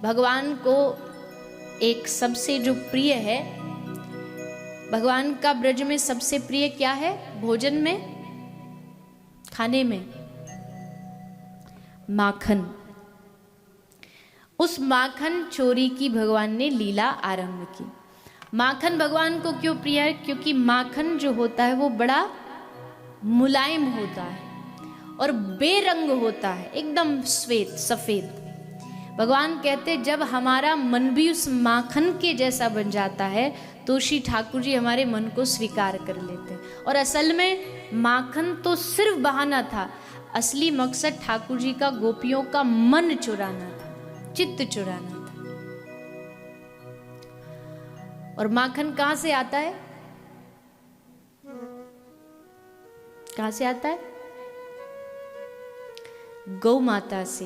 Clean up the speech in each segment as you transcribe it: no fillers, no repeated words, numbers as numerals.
भगवान को एक सबसे जो प्रिय है, भगवान का ब्रज में सबसे प्रिय क्या है? भोजन में, खाने में माखन। उस माखन चोरी की भगवान ने लीला आरंभ की। माखन भगवान को क्यों प्रिय है? क्योंकि माखन जो होता है वो बड़ा मुलायम होता है और बेरंग होता है, एकदम श्वेत सफेद। भगवान कहते जब हमारा मन भी उस माखन के जैसा बन जाता है तो श्री ठाकुर जी हमारे मन को स्वीकार कर लेते हैं। और असल में माखन तो सिर्फ बहाना था, असली मकसद ठाकुर जी का गोपियों का मन चुराना था, चित्त चुराना था। और माखन कहां से आता है? कहां से आता है? गौ माता से।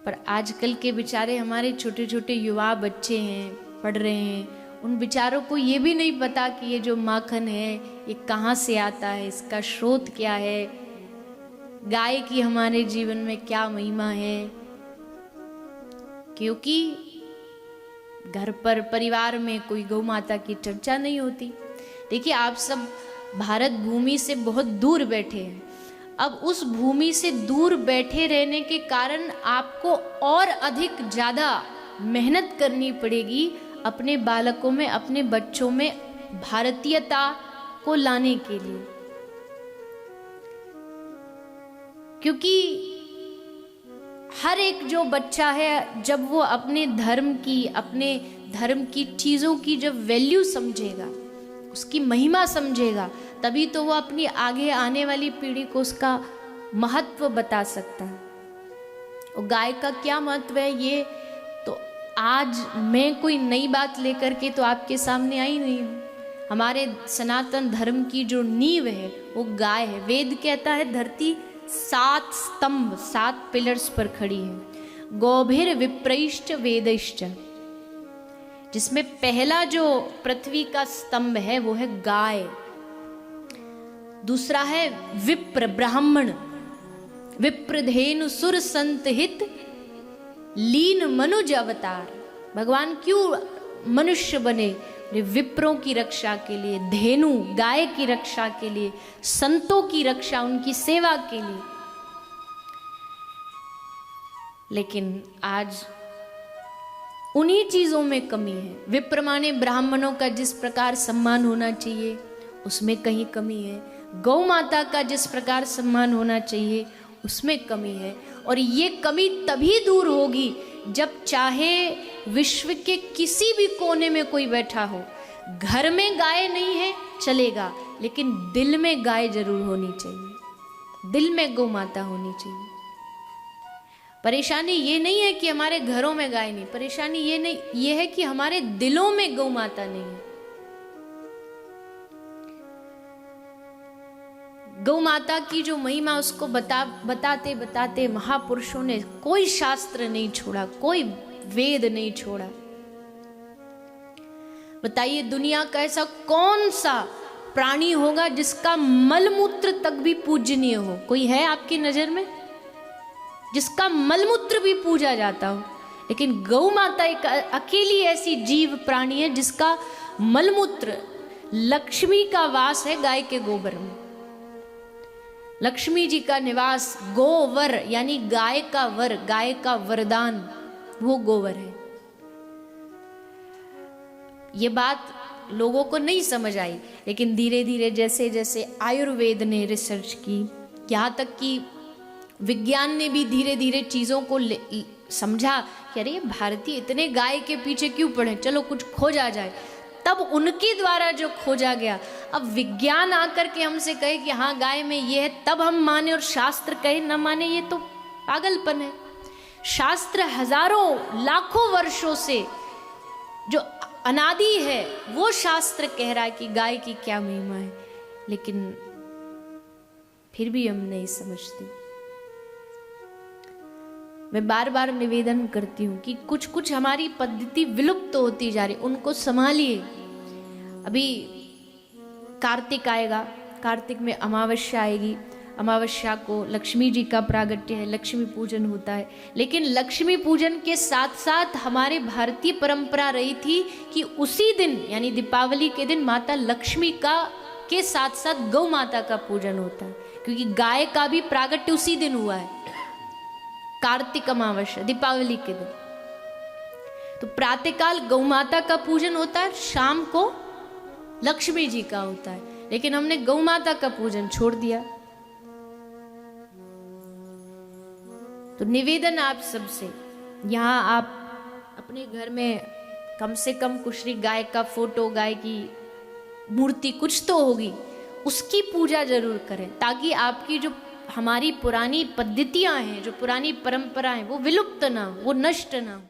पर आजकल के बेचारे हमारे छोटे छोटे युवा बच्चे हैं, पढ़ रहे हैं, उन बेचारों को ये भी नहीं पता कि ये जो माखन है ये कहाँ से आता है, इसका स्रोत क्या है, गाय की हमारे जीवन में क्या महिमा है। क्योंकि घर पर परिवार में कोई गौ माता की चर्चा नहीं होती। देखिए आप सब भारत भूमि से बहुत दूर बैठे हैं। अब उस भूमि से दूर बैठे रहने के कारण आपको और अधिक ज़्यादा मेहनत करनी पड़ेगी अपने बालकों में, अपने बच्चों में भारतीयता को लाने के लिए। क्योंकि हर एक जो बच्चा है जब वो अपने धर्म की चीज़ों की जब वैल्यू समझेगा, उसकी महिमा समझेगा, तभी तो वो अपनी आगे आने वाली पीढ़ी को उसका महत्व बता सकता है। और गाय का क्या महत्व है ये तो आज मैं कोई नई बात लेकर के तो आपके सामने आई नहीं हूँ। हमारे सनातन धर्म की जो नींव है वो गाय है। वेद कहता है धरती 7 स्तंभ 7 पिलर्स पर खड़ी है। गौभिर विप्रैश्च वेदैश्च, जिसमें पहला जो पृथ्वी का स्तंभ है वो है गाय। दूसरा है विप्र ब्राह्मण, विप्रधेनु सुर संत हित लीन मनुज अवतार। भगवान क्यों मनुष्य बने? विप्रों की रक्षा के लिए, धेनु गाय की रक्षा के लिए, संतों की रक्षा, उनकी सेवा के लिए। लेकिन आज उन्हीं चीजों में कमी है। विप्र माने ब्राह्मणों का जिस प्रकार सम्मान होना चाहिए उसमें कहीं कमी है। गौ माता का जिस प्रकार सम्मान होना चाहिए उसमें कमी है। और ये कमी तभी दूर होगी जब चाहे विश्व के किसी भी कोने में कोई बैठा हो, घर में गाय नहीं है चलेगा, लेकिन दिल में गाय जरूर होनी चाहिए, दिल में गौ माता होनी चाहिए। परेशानी ये नहीं है कि हमारे घरों में गाय नहीं, परेशानी ये है कि हमारे दिलों में गौ माता नहीं है। गौ माता की जो महिमा उसको बताते बताते महापुरुषों ने कोई शास्त्र नहीं छोड़ा, कोई वेद नहीं छोड़ा। बताइए दुनिया का ऐसा कौन सा प्राणी होगा जिसका मलमूत्र तक भी पूजनीय हो? कोई है आपकी नजर में जिसका मलमूत्र भी पूजा जाता हो? लेकिन गौ माता एक अकेली ऐसी जीव प्राणी है जिसका मलमूत्र, लक्ष्मी का वास है गाय के गोबर में। लक्ष्मी जी का निवास गोवर यानी गाय का वर, गाय का वरदान वो गोबर है। ये बात लोगों को नहीं समझ आई, लेकिन धीरे धीरे जैसे जैसे आयुर्वेद ने रिसर्च की, यहाँ तक कि विज्ञान ने भी धीरे धीरे चीज़ों को समझा कि अरे भारतीय इतने गाय के पीछे क्यों पड़े, चलो कुछ खोजा जाए। तब उनके द्वारा जो खोजा गया, अब विज्ञान आकर के हमसे कहे कि हाँ गाय में ये है, तब हम माने, और शास्त्र कहे न माने, ये तो पागलपन है। शास्त्र हजारों लाखों वर्षों से जो अनादि है वो शास्त्र कह रहा है कि गाय की क्या महिमा है, लेकिन फिर भी हम नहीं समझते। मैं बार बार निवेदन करती हूँ कि कुछ कुछ हमारी पद्धति विलुप्त होती जा रही, उनको संभालिए। अभी कार्तिक आएगा, कार्तिक में अमावस्या आएगी। अमावस्या को लक्ष्मी जी का प्रागट्य है, लक्ष्मी पूजन होता है। लेकिन लक्ष्मी पूजन के साथ साथ हमारे भारतीय परंपरा रही थी कि उसी दिन यानी दीपावली के दिन माता लक्ष्मी का के साथ साथ गौ माता का पूजन होता है, क्योंकि गाय का भी प्रागट्य उसी दिन हुआ है, कार्तिक अमावस्या दीपावली के दिन। तो प्रातःकाल गौ माता का पूजन होता है, शाम को लक्ष्मी जी का होता है। लेकिन हमने गौ माता का पूजन छोड़ दिया। तो निवेदन आप सबसे, यहाँ आप अपने घर में कम से कम कुछ गाय का फोटो, गाय की मूर्ति कुछ तो होगी, उसकी पूजा जरूर करें, ताकि आपकी जो हमारी पुरानी पद्धतियां हैं, जो पुरानी परंपराएं, वो विलुप्त ना हो, वो नष्ट ना हो।